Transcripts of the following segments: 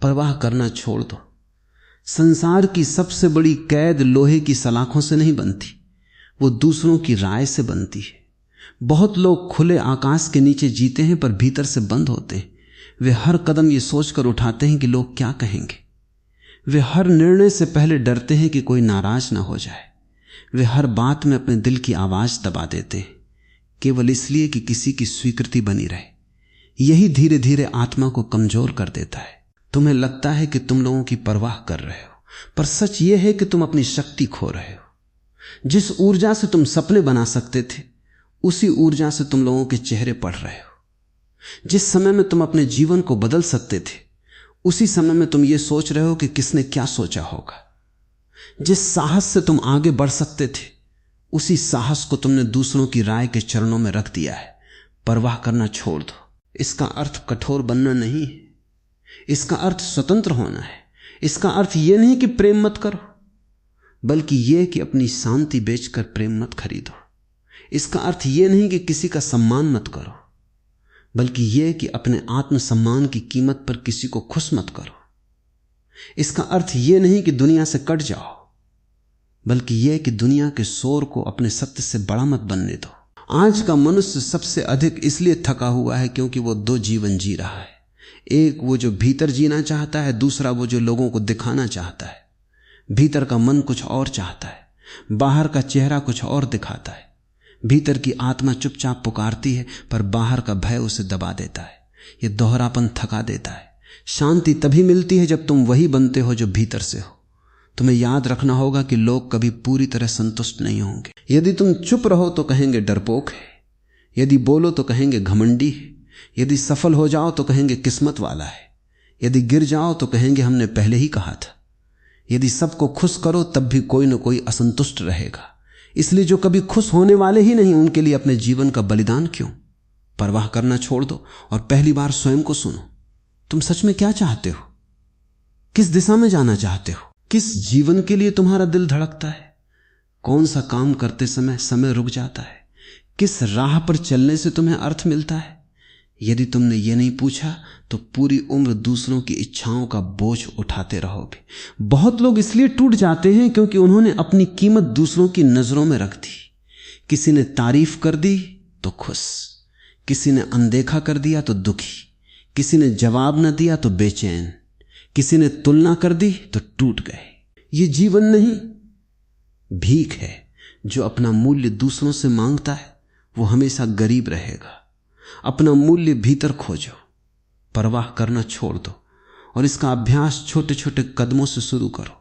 परवाह करना छोड़ दो। संसार की सबसे बड़ी कैद लोहे की सलाखों से नहीं बनती, वो दूसरों की राय से बनती है। बहुत लोग खुले आकाश के नीचे जीते हैं पर भीतर से बंद होते हैं। वे हर कदम ये सोचकर उठाते हैं कि लोग क्या कहेंगे। वे हर निर्णय से पहले डरते हैं कि कोई नाराज ना हो जाए। वे हर बात में अपने दिल की आवाज दबा देते हैं, केवल इसलिए कि किसी की स्वीकृति बनी रहे। यही धीरे धीरे आत्मा को कमजोर कर देता है। तुम्हें लगता है कि तुम लोगों की परवाह कर रहे हो, पर सच यह है कि तुम अपनी शक्ति खो रहे हो। जिस ऊर्जा से तुम सपने बना सकते थे, उसी ऊर्जा से तुम लोगों के चेहरे पड़ रहे हो। जिस समय में तुम अपने जीवन को बदल सकते थे, उसी समय में तुम ये सोच रहे हो कि किसने क्या सोचा होगा। जिस साहस से तुम आगे बढ़ सकते थे, उसी साहस को तुमने दूसरों की राय के चरणों में रख दिया है। परवाह करना छोड़ दो। इसका अर्थ कठोर बनना नहीं है, इसका अर्थ स्वतंत्र होना है। इसका अर्थ यह नहीं कि प्रेम मत करो, बल्कि यह कि अपनी शांति बेचकर प्रेम मत खरीदो। इसका अर्थ यह नहीं कि किसी का सम्मान मत करो, बल्कि यह कि अपने आत्मसम्मान की कीमत पर किसी को खुश मत करो। इसका अर्थ यह नहीं कि दुनिया से कट जाओ, बल्कि यह कि दुनिया के शोर को अपने सत्य से बड़ा मत बनने दो। आज का मनुष्य सबसे अधिक इसलिए थका हुआ है क्योंकि वो दो जीवन जी रहा है। एक वो जो भीतर जीना चाहता है, दूसरा वो जो लोगों को दिखाना चाहता है। भीतर का मन कुछ और चाहता है, बाहर का चेहरा कुछ और दिखाता है। भीतर की आत्मा चुपचाप पुकारती है, पर बाहर का भय उसे दबा देता है। ये दोहरापन थका देता है। शांति तभी मिलती है जब तुम वही बनते हो जो भीतर से हो। तुम्हें याद रखना होगा कि लोग कभी पूरी तरह संतुष्ट नहीं होंगे। यदि तुम चुप रहो तो कहेंगे डरपोक है, यदि बोलो तो कहेंगे घमंडी है, यदि सफल हो जाओ तो कहेंगे किस्मत वाला है, यदि गिर जाओ तो कहेंगे हमने पहले ही कहा था। यदि सबको खुश करो तब भी कोई न कोई असंतुष्ट रहेगा। इसलिए जो कभी खुश होने वाले ही नहीं, उनके लिए अपने जीवन का बलिदान क्यों। परवाह करना छोड़ दो और पहली बार स्वयं को सुनो। तुम सच में क्या चाहते हो? किस दिशा में जाना चाहते हो? किस जीवन के लिए तुम्हारा दिल धड़कता है? कौन सा काम करते समय रुक जाता है? किस राह पर चलने से तुम्हें अर्थ मिलता है? यदि तुमने ये नहीं पूछा तो पूरी उम्र दूसरों की इच्छाओं का बोझ उठाते रहोगे। बहुत लोग इसलिए टूट जाते हैं क्योंकि उन्होंने अपनी कीमत दूसरों की नजरों में रख दी। किसी ने तारीफ कर दी तो खुश, किसी ने अनदेखा कर दिया तो दुखी, किसी ने जवाब न दिया तो बेचैन, किसी ने तुलना कर दी तो टूट गए। ये जीवन नहीं, भीख है। जो अपना मूल्य दूसरों से मांगता है वो हमेशा गरीब रहेगा। अपना मूल्य भीतर खोजो। परवाह करना छोड़ दो और इसका अभ्यास छोटे छोटे कदमों से शुरू करो।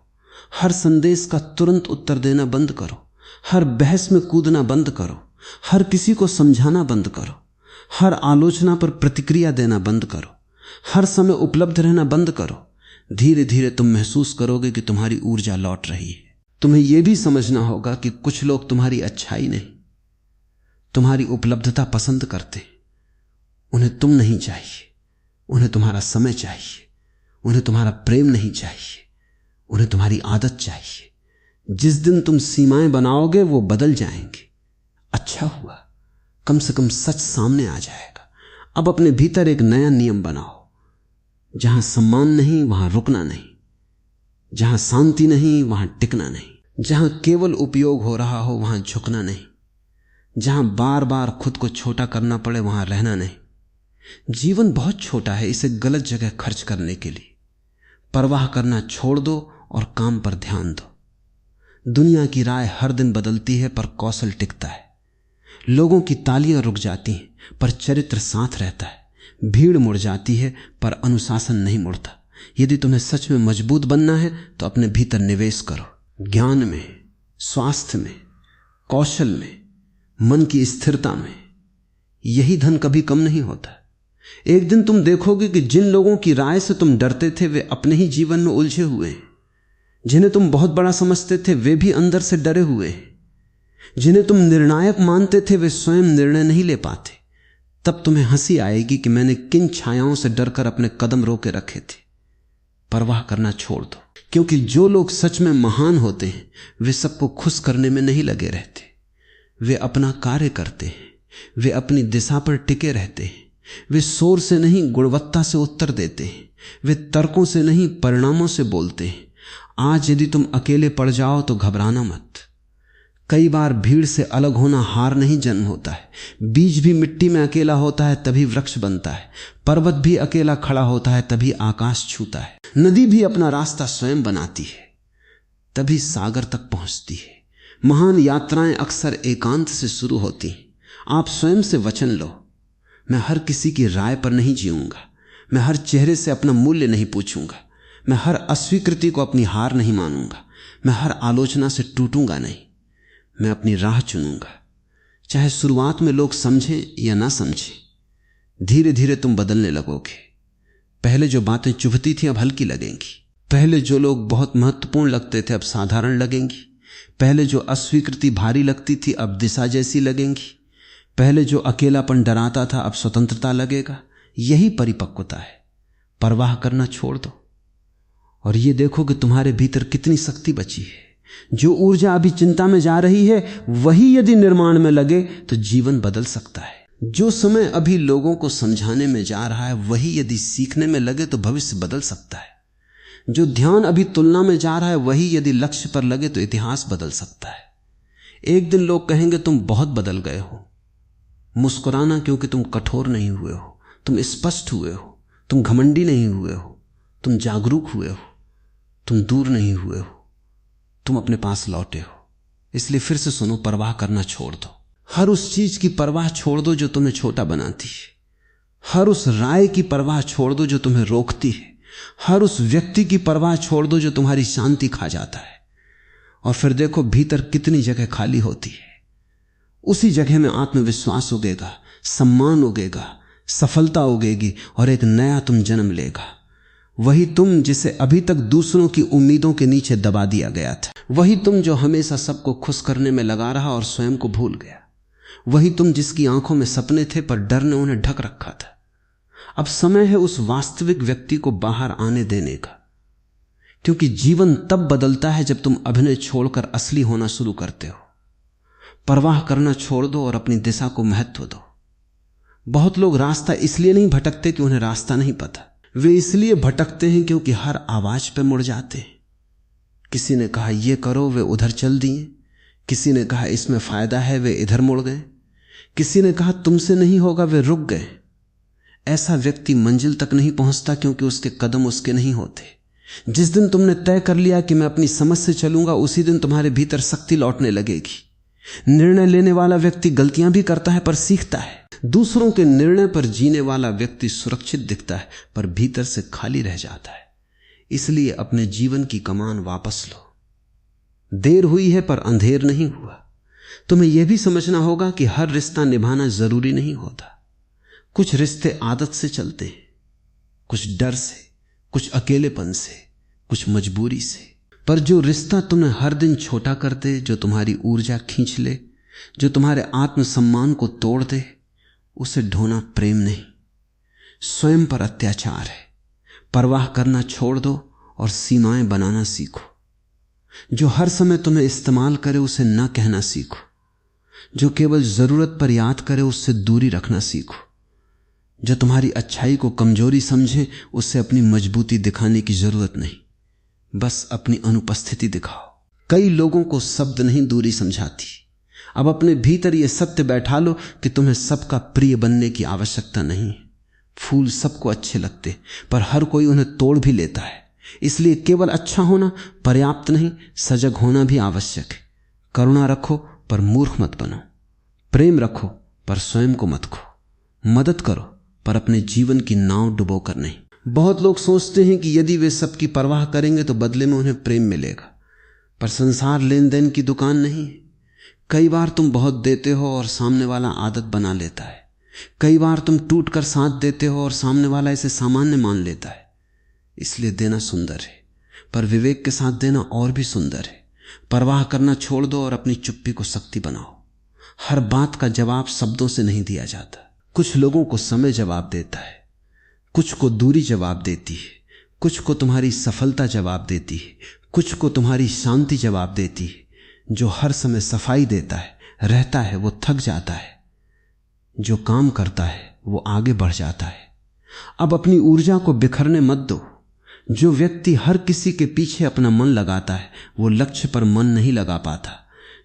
हर संदेश का तुरंत उत्तर देना बंद करो, हर बहस में कूदना बंद करो, हर किसी को समझाना बंद करो, हर आलोचना पर प्रतिक्रिया देना बंद करो, हर समय उपलब्ध रहना बंद करो। धीरे धीरे तुम महसूस करोगे कि तुम्हारी ऊर्जा लौट रही है। तुम्हें यह भी समझना होगा कि कुछ लोग तुम्हारी अच्छाई नहीं, तुम्हारी उपलब्धता पसंद करते। उन्हें तुम नहीं चाहिए, उन्हें तुम्हारा समय चाहिए, उन्हें तुम्हारा प्रेम नहीं चाहिए, उन्हें तुम्हारी आदत चाहिए। जिस दिन तुम सीमाएं बनाओगे वो बदल जाएंगे। अच्छा हुआ, कम से कम सच सामने आ जाएगा। अब अपने भीतर एक नया नियम बनाओ। जहां सम्मान नहीं वहां रुकना नहीं, जहां शांति नहीं वहां टिकना नहीं, जहां केवल उपयोग हो रहा हो वहां झुकना नहीं, जहां बार बार खुद को छोटा करना पड़े वहां रहना नहीं। जीवन बहुत छोटा है इसे गलत जगह खर्च करने के लिए। परवाह करना छोड़ दो और काम पर ध्यान दो। दुनिया की राय हर दिन बदलती है पर कौशल टिकता है। लोगों की तालियां रुक जाती हैं पर चरित्र साथ रहता है। भीड़ मुड़ जाती है पर अनुशासन नहीं मुड़ता। यदि तुम्हें सच में मजबूत बनना है तो अपने भीतर निवेश करो। ज्ञान में, स्वास्थ्य में, कौशल में, मन की स्थिरता में। यही धन कभी कम नहीं होता। एक दिन तुम देखोगे कि जिन लोगों की राय से तुम डरते थे वे अपने ही जीवन में उलझे हुए हैं। जिन्हें तुम बहुत बड़ा समझते थे वे भी अंदर से डरे हुए हैं। जिन्हें तुम निर्णायक मानते थे वे स्वयं निर्णय नहीं ले पाते। तब तुम्हें हंसी आएगी कि मैंने किन छायाओं से डरकर अपने कदम रोके रखे थे। परवाह करना छोड़ दो, क्योंकि जो लोग सच में महान होते हैं वे सबको खुश करने में नहीं लगे रहते। वे अपना कार्य करते हैं, वे अपनी दिशा पर टिके रहते हैं। वे शोर से नहीं गुणवत्ता से उत्तर देते हैं। वे तर्कों से नहीं परिणामों से बोलते हैं। आज यदि तुम अकेले पड़ जाओ तो घबराना मत। कई बार भीड़ से अलग होना हार नहीं जन्म होता है। बीज भी मिट्टी में अकेला होता है तभी वृक्ष बनता है। पर्वत भी अकेला खड़ा होता है तभी आकाश छूता है। नदी भी अपना रास्ता स्वयं बनाती है तभी सागर तक पहुंचती है। महान यात्राएं अक्सर एकांत से शुरू होती हैं। आप स्वयं से वचन लो, मैं हर किसी की राय पर नहीं जीऊंगा, मैं हर चेहरे से अपना मूल्य नहीं पूछूंगा, मैं हर अस्वीकृति को अपनी हार नहीं मानूंगा, मैं हर आलोचना से टूटूंगा नहीं, मैं अपनी राह चुनूंगा। चाहे शुरुआत में लोग समझें या ना समझें, धीरे धीरे तुम बदलने लगोगे। पहले जो बातें चुभती थी अब हल्की लगेंगी। पहले जो लोग बहुत महत्वपूर्ण लगते थे अब साधारण लगेंगी। पहले जो अस्वीकृति भारी लगती थी अब दिशा जैसी लगेंगी। पहले जो अकेलापन डराता था अब स्वतंत्रता लगेगा। यही परिपक्वता है। परवाह करना छोड़ दो और ये देखो कि तुम्हारे भीतर कितनी शक्ति बची है। जो ऊर्जा अभी चिंता में जा रही है वही यदि निर्माण में लगे तो जीवन बदल सकता है। जो समय अभी लोगों को समझाने में जा रहा है वही यदि सीखने में लगे तो भविष्य बदल सकता है। जो ध्यान अभी तुलना में जा रहा है वही यदि लक्ष्य पर लगे तो इतिहास बदल सकता है। एक दिन लोग कहेंगे तुम बहुत बदल गए हो। मुस्कुराना, क्योंकि तुम कठोर नहीं हुए हो, तुम स्पष्ट हुए हो, तुम घमंडी नहीं हुए हो, तुम जागरूक हुए हो, तुम दूर नहीं हुए हो, तुम अपने पास लौटे हो। इसलिए फिर से सुनो, परवाह करना छोड़ दो। हर उस चीज की परवाह छोड़ दो जो तुम्हें छोटा बनाती है। हर उस राय की परवाह छोड़ दो जो तुम्हें रोकती है। हर उस व्यक्ति की परवाह छोड़ दो जो तुम्हारी शांति खा जाता है। और फिर देखो भीतर कितनी जगह खाली होती है। उसी जगह में आत्मविश्वास उगेगा, सम्मान उगेगा, सफलता उगेगी और एक नया तुम जन्म लेगा। वही तुम जिसे अभी तक दूसरों की उम्मीदों के नीचे दबा दिया गया था। वही तुम जो हमेशा सबको खुश करने में लगा रहा और स्वयं को भूल गया। वही तुम जिसकी आंखों में सपने थे पर डर ने उन्हें ढक रखा था। अब समय है उस वास्तविक व्यक्ति को बाहर आने देने का, क्योंकि जीवन तब बदलता है जब तुम अभिनय छोड़कर असली होना शुरू करते हो। परवाह करना छोड़ दो और अपनी दिशा को महत्व दो। बहुत लोग रास्ता इसलिए नहीं भटकते कि उन्हें रास्ता नहीं पता। वे इसलिए भटकते हैं क्योंकि हर आवाज पे मुड़ जाते हैं। किसी ने कहा ये करो, वे उधर चल दिए। किसी ने कहा इसमें फायदा है, वे इधर मुड़ गए। किसी ने कहा तुमसे नहीं होगा, वे रुक गए। ऐसा व्यक्ति मंजिल तक नहीं पहुंचता क्योंकि उसके कदम उसके नहीं होते। जिस दिन तुमने तय कर लिया कि मैं अपनी समझ से चलूंगा, उसी दिन तुम्हारे भीतर शक्ति लौटने लगेगी। निर्णय लेने वाला व्यक्ति गलतियां भी करता है पर सीखता है। दूसरों के निर्णय पर जीने वाला व्यक्ति सुरक्षित दिखता है पर भीतर से खाली रह जाता है। इसलिए अपने जीवन की कमान वापस लो। देर हुई है पर अंधेर नहीं हुआ। तुम्हें यह भी समझना होगा कि हर रिश्ता निभाना जरूरी नहीं होता। कुछ रिश्ते आदत से चलते हैं, कुछ डर से, कुछ अकेलेपन से, कुछ मजबूरी से। पर जो रिश्ता तुम्हें हर दिन छोटा कर दे, जो तुम्हारी ऊर्जा खींच ले, जो तुम्हारे आत्मसम्मान को तोड़ दे, उसे ढोना प्रेम नहीं, स्वयं पर अत्याचार है। परवाह करना छोड़ दो और सीमाएं बनाना सीखो। जो हर समय तुम्हें इस्तेमाल करे उसे ना कहना सीखो। जो केवल जरूरत पर याद करे उससे दूरी रखना सीखो। जो तुम्हारी अच्छाई को कमजोरी समझे उससे अपनी मजबूती दिखाने की जरूरत नहीं, बस अपनी अनुपस्थिति दिखाओ। कई लोगों को शब्द नहीं दूरी समझाती। अब अपने भीतर यह सत्य बैठा लो कि तुम्हें सबका प्रिय बनने की आवश्यकता नहीं। फूल सबको अच्छे लगते पर हर कोई उन्हें तोड़ भी लेता है। इसलिए केवल अच्छा होना पर्याप्त नहीं, सजग होना भी आवश्यक है। करुणा रखो पर मूर्ख मत बनो। प्रेम रखो पर स्वयं को मत खो। मदद करो पर अपने जीवन की नाव डुबो कर नहीं। बहुत लोग सोचते हैं कि यदि वे सबकी परवाह करेंगे तो बदले में उन्हें प्रेम मिलेगा, पर संसार लेन देन की दुकान नहीं है। कई बार तुम बहुत देते हो और सामने वाला आदत बना लेता है। कई बार तुम टूट कर साथ देते हो और सामने वाला इसे सामान्य मान लेता है। इसलिए देना सुंदर है, पर विवेक के साथ देना और भी सुंदर है। परवाह करना छोड़ दो और अपनी चुप्पी को शक्ति बनाओ। हर बात का जवाब शब्दों से नहीं दिया जाता। कुछ लोगों को समय जवाब देता है, कुछ को दूरी जवाब देती है, कुछ को तुम्हारी सफलता जवाब देती है, कुछ को तुम्हारी शांति जवाब देती है। जो हर समय सफाई देता है, रहता है, वो थक जाता है। जो काम करता है वो आगे बढ़ जाता है। अब अपनी ऊर्जा को बिखरने मत दो। जो व्यक्ति हर किसी के पीछे अपना मन लगाता है वो लक्ष्य पर मन नहीं लगा पाता।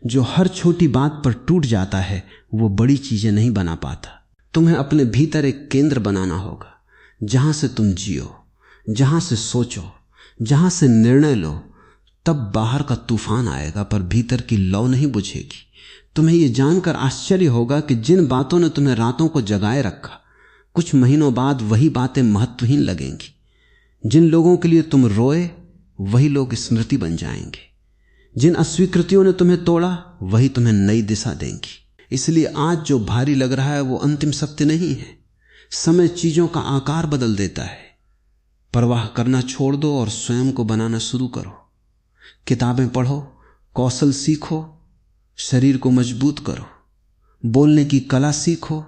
जो हर छोटी बात पर टूट जाता है वो बड़ी चीजें नहीं बना पाता। तुम्हें अपने भीतर एक केंद्र बनाना होगा, जहां से तुम जियो, जहां से सोचो, जहां से निर्णय लो। तब बाहर का तूफान आएगा पर भीतर की लौ नहीं बुझेगी। तुम्हें यह जानकर आश्चर्य होगा कि जिन बातों ने तुम्हें रातों को जगाए रखा, कुछ महीनों बाद वही बातें महत्वहीन लगेंगी। जिन लोगों के लिए तुम रोए वही लोग स्मृति बन जाएंगे। जिन अस्वीकृतियों ने तुम्हें तोड़ा वही तुम्हें नई दिशा देंगी। इसलिए आज जो भारी लग रहा है वो अंतिम सत्य नहीं है। समय चीजों का आकार बदल देता है। परवाह करना छोड़ दो और स्वयं को बनाना शुरू करो। किताबें पढ़ो, कौशल सीखो, शरीर को मजबूत करो, बोलने की कला सीखो,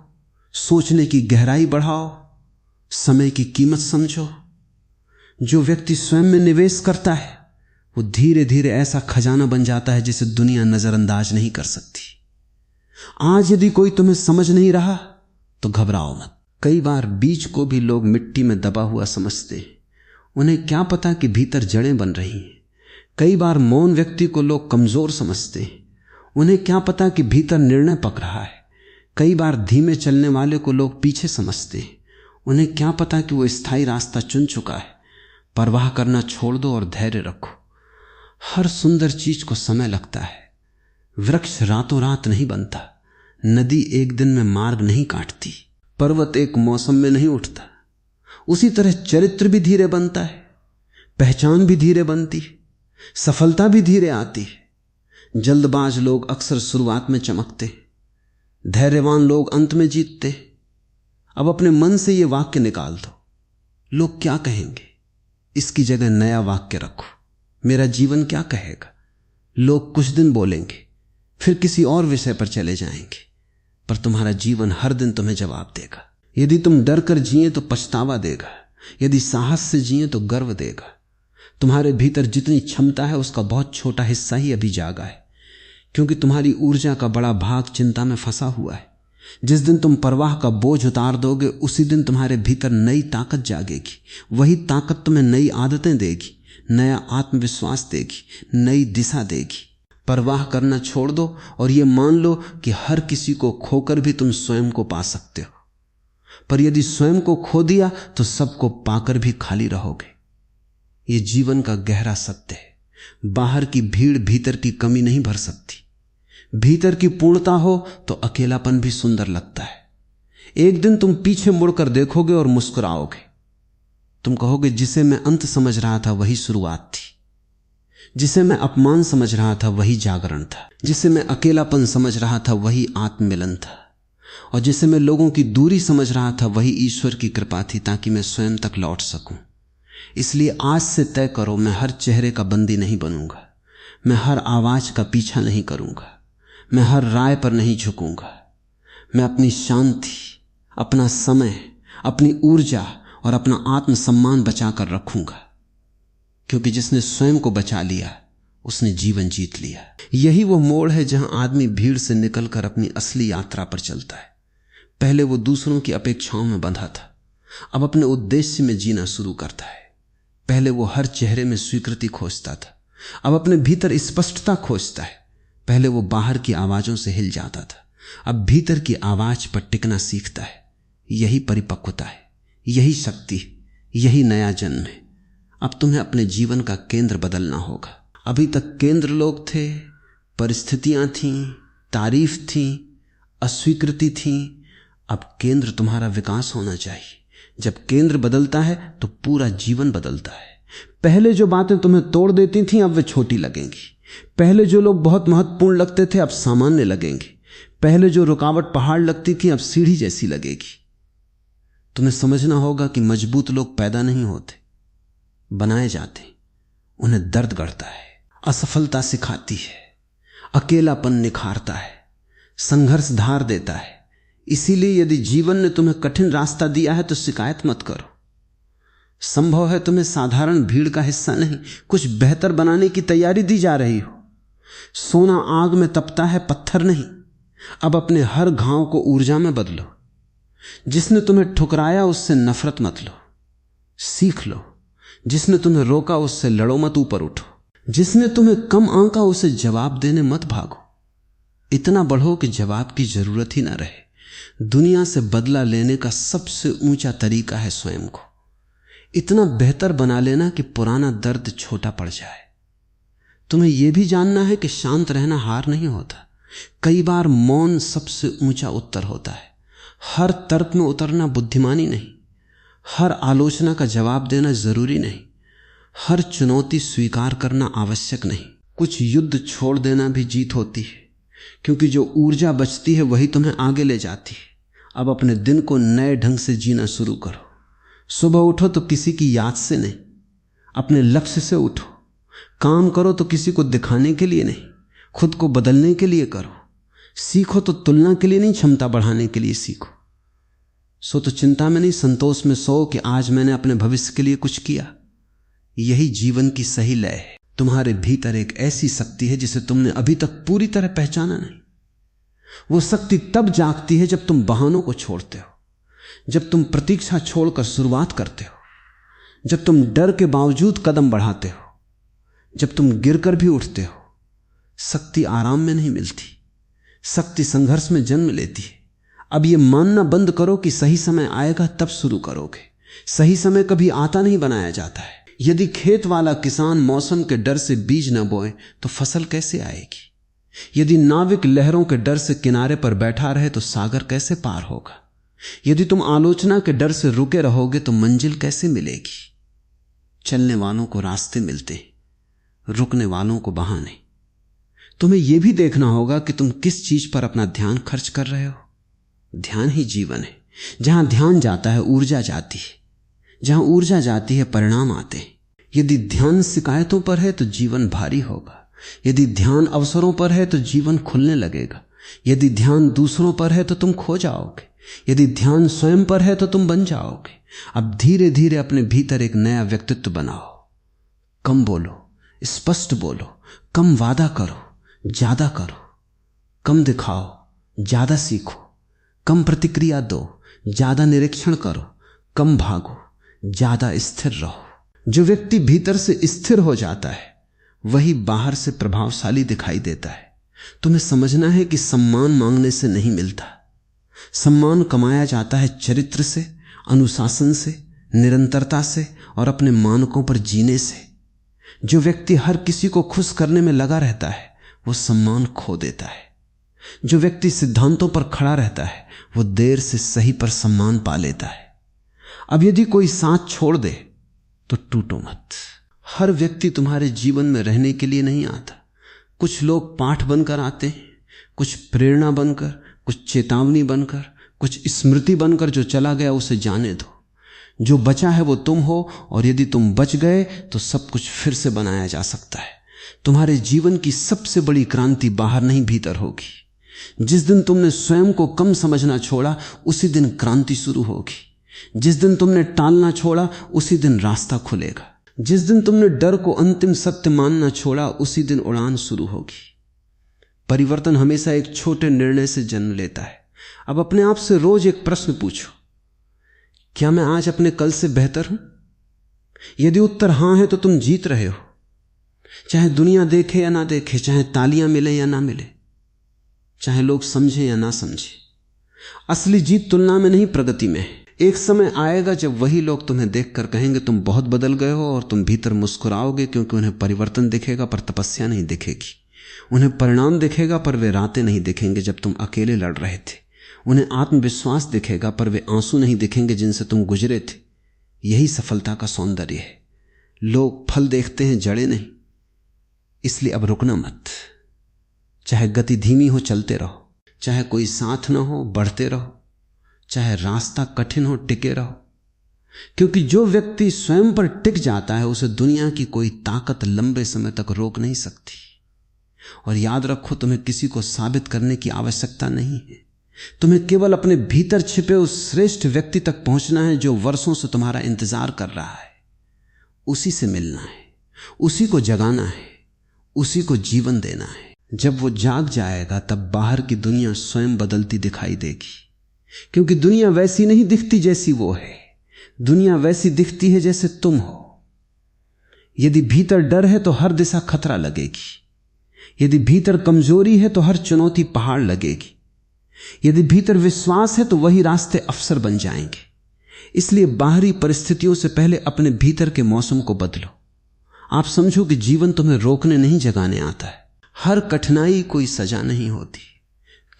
सोचने की गहराई बढ़ाओ, समय की कीमत समझो। जो व्यक्ति स्वयं में निवेश करता है वो धीरे धीरे ऐसा खजाना बन जाता है जिसे दुनिया नजरअंदाज नहीं कर सकती। आज यदि कोई तुम्हें समझ नहीं रहा तो घबराओ मत। कई बार बीज को भी लोग मिट्टी में दबा हुआ समझते हैं। उन्हें क्या पता कि भीतर जड़ें बन रही हैं। कई बार मौन व्यक्ति को लोग कमजोर समझते हैं। उन्हें क्या पता कि भीतर निर्णय पक रहा है। कई बार धीमे चलने वाले को लोग पीछे समझते हैं। उन्हें क्या पता कि वो स्थायी रास्ता चुन चुका है। परवाह करना छोड़ दो और धैर्य रखो। हर सुंदर चीज को समय लगता है। वृक्ष रातों रात नहीं बनता। नदी एक दिन में मार्ग नहीं काटती। पर्वत एक मौसम में नहीं उठता। उसी तरह चरित्र भी धीरे बनता है, पहचान भी धीरे बनती है, सफलता भी धीरे आती है। जल्दबाज लोग अक्सर शुरुआत में चमकते, धैर्यवान लोग अंत में जीतते। अब अपने मन से यह वाक्य निकाल दो, लोग क्या कहेंगे, इसकी जगह नया वाक्य रखो, मेरा जीवन क्या कहेगा। लोग कुछ दिन बोलेंगे, फिर किसी और विषय पर चले जाएंगे, पर तुम्हारा जीवन हर दिन तुम्हें जवाब देगा। यदि तुम डर कर जिए तो पछतावा देगा, यदि साहस से जिए तो गर्व देगा। तुम्हारे भीतर जितनी क्षमता है उसका बहुत छोटा हिस्सा ही अभी जागा है, क्योंकि तुम्हारी ऊर्जा का बड़ा भाग चिंता में फंसा हुआ है। जिस दिन तुम परवाह का बोझ उतार दोगे उसी दिन तुम्हारे भीतर नई ताकत जागेगी। वही ताकत तुम्हें नई आदतें देगी, नया आत्मविश्वास देगी, नई दिशा देगी। परवाह करना छोड़ दो और यह मान लो कि हर किसी को खोकर भी तुम स्वयं को पा सकते हो। पर यदि स्वयं को खो दिया तो सबको पाकर भी खाली रहोगे। यह जीवन का गहरा सत्य है। बाहर की भीड़ भीतर की कमी नहीं भर सकती। भीतर की पूर्णता हो तो अकेलापन भी सुंदर लगता है। एक दिन तुम पीछे मुड़कर देखोगे और मुस्कुराओगे। तुम कहोगे जिसे मैं अंत समझ रहा था वही शुरुआत थी, जिसे मैं अपमान समझ रहा था वही जागरण था, जिसे मैं अकेलापन समझ रहा था वही आत्ममिलन था, और जिसे मैं लोगों की दूरी समझ रहा था वही ईश्वर की कृपा थी, ताकि मैं स्वयं तक लौट सकूं। इसलिए आज से तय करो, मैं हर चेहरे का बंदी नहीं बनूंगा, मैं हर आवाज का पीछा नहीं करूंगा, मैं हर राय पर नहीं झुकूंगा। मैं अपनी शांति, अपना समय, अपनी ऊर्जा और अपना आत्मसम्मान बचाकर रखूंगा, क्योंकि जिसने स्वयं को बचा लिया उसने जीवन जीत लिया। यही वो मोड़ है जहां आदमी भीड़ से निकलकर अपनी असली यात्रा पर चलता है। पहले वो दूसरों की अपेक्षाओं में बंधा था, अब अपने उद्देश्य में जीना शुरू करता है। पहले वो हर चेहरे में स्वीकृति खोजता था, अब अपने भीतर स्पष्टता खोजता है। पहले वो बाहर की आवाजों से हिल जाता था, अब भीतर की आवाज पर टिकना सीखता है। यही परिपक्वता है, यही शक्ति, यही नया जन्म है। अब तुम्हें अपने जीवन का केंद्र बदलना होगा। अभी तक केंद्र लोग थे, परिस्थितियां थीं, तारीफ थी, अस्वीकृति थी। अब केंद्र तुम्हारा विकास होना चाहिए। जब केंद्र बदलता है तो पूरा जीवन बदलता है। पहले जो बातें तुम्हें तोड़ देती थीं अब वे छोटी लगेंगी। पहले जो लोग बहुत महत्वपूर्ण लगते थे अब सामान्य लगेंगे। पहले जो रुकावट पहाड़ लगती थी अब सीढ़ी जैसी लगेगी। तुम्हें समझना होगा कि मजबूत लोग पैदा नहीं होते, बनाए जाते। उन्हें दर्द गढ़ता है, असफलता सिखाती है, अकेलापन निखारता है, संघर्ष धार देता है। इसीलिए यदि जीवन ने तुम्हें कठिन रास्ता दिया है तो शिकायत मत करो। संभव है तुम्हें साधारण भीड़ का हिस्सा नहीं, कुछ बेहतर बनाने की तैयारी दी जा रही हो। सोना आग में तपता है, पत्थर नहीं। अब अपने हर घाव को ऊर्जा में बदलो। जिसने तुम्हें ठुकराया उससे नफरत मत लो, सीख लो। जिसने तुम्हें रोका उससे लड़ो मत, ऊपर उठो। जिसने तुम्हें कम आंका उसे जवाब देने मत भागो। इतना बढ़ो कि जवाब की जरूरत ही ना रहे। दुनिया से बदला लेने का सबसे ऊंचा तरीका है स्वयं को इतना बेहतर बना लेना कि पुराना दर्द छोटा पड़ जाए। तुम्हें यह भी जानना है कि शांत रहना हार नहीं होता। कई बार मौन सबसे ऊंचा उत्तर होता है। हर तर्क में उतरना बुद्धिमानी नहीं, हर आलोचना का जवाब देना जरूरी नहीं, हर चुनौती स्वीकार करना आवश्यक नहीं। कुछ युद्ध छोड़ देना भी जीत होती है, क्योंकि जो ऊर्जा बचती है वही तुम्हें आगे ले जाती है। अब अपने दिन को नए ढंग से जीना शुरू करो। सुबह उठो तो किसी की याद से नहीं, अपने लक्ष्य से उठो। काम करो तो किसी को दिखाने के लिए नहीं, खुद को बदलने के लिए करो। सीखो तो तुलना के लिए नहीं, क्षमता बढ़ाने के लिए सीखो। सो तो चिंता में नहीं, संतोष में सो कि आज मैंने अपने भविष्य के लिए कुछ किया। यही जीवन की सही लय है। तुम्हारे भीतर एक ऐसी शक्ति है जिसे तुमने अभी तक पूरी तरह पहचाना नहीं। वो शक्ति तब जागती है जब तुम बहानों को छोड़ते हो, जब तुम प्रतीक्षा छोड़कर शुरुआत करते हो, जब तुम डर के बावजूद कदम बढ़ाते हो, जब तुम गिरकर भी उठते हो। शक्ति आराम में नहीं मिलती, शक्ति संघर्ष में जन्म लेती है। अब यह मानना बंद करो कि सही समय आएगा तब शुरू करोगे। सही समय कभी आता नहीं, बनाया जाता है। यदि खेत वाला किसान मौसम के डर से बीज न बोए तो फसल कैसे आएगी? यदि नाविक लहरों के डर से किनारे पर बैठा रहे तो सागर कैसे पार होगा? यदि तुम आलोचना के डर से रुके रहोगे तो मंजिल कैसे मिलेगी? चलने वालों को रास्ते मिलते, रुकने वालों को बहाने। तुम्हें यह भी देखना होगा कि तुम किस चीज पर अपना ध्यान खर्च कर रहे हो। ध्यान ही जीवन है। जहां ध्यान जाता है ऊर्जा जाती है, जहां ऊर्जा जाती है परिणाम आते हैं। यदि ध्यान शिकायतों पर है तो जीवन भारी होगा। यदि ध्यान अवसरों पर है तो जीवन खुलने लगेगा। यदि ध्यान दूसरों पर है तो तुम खो जाओगे। यदि ध्यान स्वयं पर है तो तुम बन जाओगे। अब धीरे धीरे अपने भीतर एक नया व्यक्तित्व बनाओ। कम बोलो, स्पष्ट बोलो। कम वादा करो, ज्यादा करो। कम दिखाओ, ज्यादा सीखो। कम प्रतिक्रिया दो, ज्यादा निरीक्षण करो। कम भागो, ज्यादा स्थिर रहो। जो व्यक्ति भीतर से स्थिर हो जाता है वही बाहर से प्रभावशाली दिखाई देता है। तुम्हें समझना है कि सम्मान मांगने से नहीं मिलता। सम्मान कमाया जाता है चरित्र से, अनुशासन से, निरंतरता से और अपने मानकों पर जीने से। जो व्यक्ति हर किसी को खुश करने में लगा रहता है वो सम्मान खो देता है। जो व्यक्ति सिद्धांतों पर खड़ा रहता है वो देर से सही पर सम्मान पा लेता है। अब यदि कोई साथ छोड़ दे तो टूटो मत। हर व्यक्ति तुम्हारे जीवन में रहने के लिए नहीं आता। कुछ लोग पाठ बनकर आते हैं, कुछ प्रेरणा बनकर, कुछ चेतावनी बनकर, कुछ स्मृति बनकर। जो चला गया उसे जाने दो। जो बचा है वो तुम हो, और यदि तुम बच गए तो सब कुछ फिर से बनाया जा सकता है। तुम्हारे जीवन की सबसे बड़ी क्रांति बाहर नहीं भीतर होगी। जिस दिन तुमने स्वयं को कम समझना छोड़ा उसी दिन क्रांति शुरू होगी। जिस दिन तुमने टालना छोड़ा उसी दिन रास्ता खुलेगा। जिस दिन तुमने डर को अंतिम सत्य मानना छोड़ा उसी दिन उड़ान शुरू होगी। परिवर्तन हमेशा एक छोटे निर्णय से जन्म लेता है। अब अपने आप से रोज एक प्रश्न पूछो, क्या मैं आज अपने कल से बेहतर हूं? यदि उत्तर हां है तो तुम जीत रहे हो। चाहे दुनिया देखे या ना देखे, चाहे तालियां मिले या ना मिले, चाहे लोग समझे या ना समझे। असली जीत तुलना में नहीं, प्रगति में है। एक समय आएगा जब वही लोग तुम्हें देखकर कहेंगे तुम बहुत बदल गए हो, और तुम भीतर मुस्कुराओगे क्योंकि उन्हें परिवर्तन दिखेगा पर तपस्या नहीं दिखेगी। उन्हें परिणाम दिखेगा पर वे रातें नहीं दिखेंगे जब तुम अकेले लड़ रहे थे। उन्हें आत्मविश्वास दिखेगा पर वे आंसू नहीं दिखेंगे जिनसे तुम गुजरे थे। यही सफलता का सौंदर्य है। लोग फल देखते हैं, जड़े नहीं। इसलिए अब रुकना मत। चाहे गति धीमी हो, चलते रहो। चाहे कोई साथ ना हो, बढ़ते रहो। चाहे रास्ता कठिन हो, टिके रहो। क्योंकि जो व्यक्ति स्वयं पर टिक जाता है उसे दुनिया की कोई ताकत लंबे समय तक रोक नहीं सकती। और याद रखो, तुम्हें किसी को साबित करने की आवश्यकता नहीं है। तुम्हें केवल अपने भीतर छिपे उस श्रेष्ठ व्यक्ति तक पहुंचना है जो वर्षों से तुम्हारा इंतजार कर रहा है। उसी से मिलना है, उसी को जगाना है, उसी को जीवन देना है। जब वो जाग जाएगा तब बाहर की दुनिया स्वयं बदलती दिखाई देगी। क्योंकि दुनिया वैसी नहीं दिखती जैसी वो है। दुनिया वैसी दिखती है जैसे तुम हो। यदि भीतर डर है तो हर दिशा खतरा लगेगी। यदि भीतर कमजोरी है तो हर चुनौती पहाड़ लगेगी। यदि भीतर विश्वास है तो वही रास्ते अवसर बन जाएंगे। इसलिए बाहरी परिस्थितियों से पहले अपने भीतर के मौसम को बदलो। आप समझो कि जीवन तुम्हें रोकने नहीं जगाने आता है। हर कठिनाई कोई सजा नहीं होती।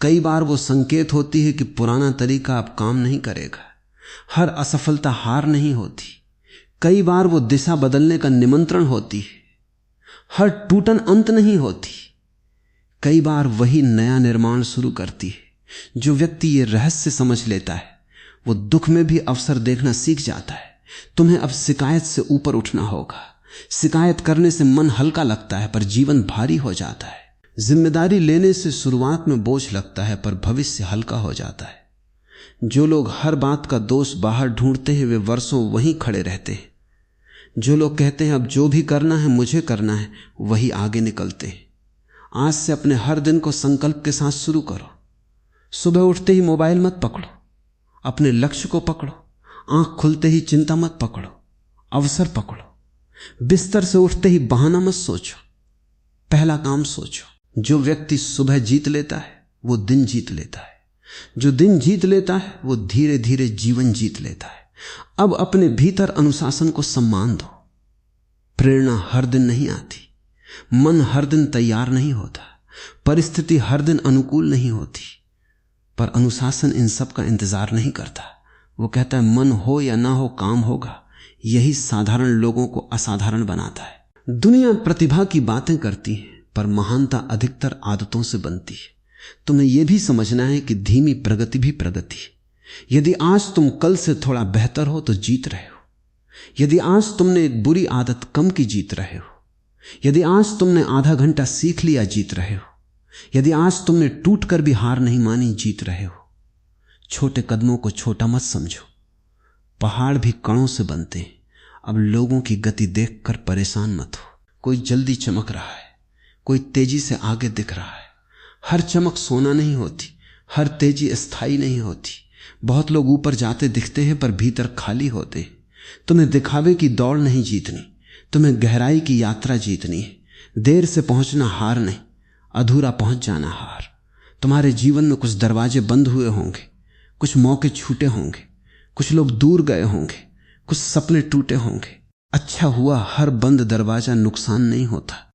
कई बार वो संकेत होती है कि पुराना तरीका अब काम नहीं करेगा। हर असफलता हार नहीं होती। कई बार वो दिशा बदलने का निमंत्रण होती है। हर टूटन अंत नहीं होती। कई बार वही नया निर्माण शुरू करती है। जो व्यक्ति ये रहस्य समझ लेता है वो दुख में भी अवसर देखना सीख जाता है। तुम्हें अब शिकायत से ऊपर उठना होगा। शिकायत करने से मन हल्का लगता है पर जीवन भारी हो जाता है। जिम्मेदारी लेने से शुरुआत में बोझ लगता है पर भविष्य हल्का हो जाता है। जो लोग हर बात का दोष बाहर ढूंढते हैं वे वर्षों वहीं खड़े रहते हैं। जो लोग कहते हैं अब जो भी करना है मुझे करना है, वही आगे निकलते हैं। आज से अपने हर दिन को संकल्प के साथ शुरू करो। सुबह उठते ही मोबाइल मत पकड़ो, अपने लक्ष्य को पकड़ो। आंख खुलते ही चिंता मत पकड़ो, अवसर पकड़ो। बिस्तर से उठते ही बहाना मत सोचो, पहला काम सोचो। जो व्यक्ति सुबह जीत लेता है वो दिन जीत लेता है। जो दिन जीत लेता है वो धीरे धीरे जीवन जीत लेता है। अब अपने भीतर अनुशासन को सम्मान दो। प्रेरणा हर दिन नहीं आती, मन हर दिन तैयार नहीं होता, परिस्थिति हर दिन अनुकूल नहीं होती, पर अनुशासन इन सब का इंतजार नहीं करता। वो कहता है मन हो या ना हो काम होगा। यही साधारण लोगों को असाधारण बनाता है। दुनिया प्रतिभा की बातें करती है पर महानता अधिकतर आदतों से बनती है। तुम्हें यह भी समझना है कि धीमी प्रगति भी प्रगति है। यदि आज तुम कल से थोड़ा बेहतर हो तो जीत रहे हो। यदि आज तुमने एक बुरी आदत कम की जीत रहे हो। यदि आज तुमने आधा घंटा सीख लिया जीत रहे हो। यदि आज तुमने टूट कर भी हार नहीं मानी जीत रहे हो। छोटे कदमों को छोटा मत समझो। पहाड़ भी कणों से बनते हैं। अब लोगों की गति देखकर परेशान मत हो। कोई जल्दी चमक रहा है, कोई तेजी से आगे दिख रहा है। हर चमक सोना नहीं होती, हर तेजी स्थायी नहीं होती। बहुत लोग ऊपर जाते दिखते हैं पर भीतर खाली होते हैं। तुम्हें दिखावे की दौड़ नहीं जीतनी, तुम्हें गहराई की यात्रा जीतनी है। देर से पहुंचना हार नहीं, अधूरा पहुंच जाना हार। तुम्हारे जीवन में कुछ दरवाजे बंद हुए होंगे, कुछ मौके छूटे होंगे, कुछ लोग दूर गए होंगे, कुछ सपने टूटे होंगे। अच्छा हुआ हर बंद दरवाजा नुकसान नहीं होता।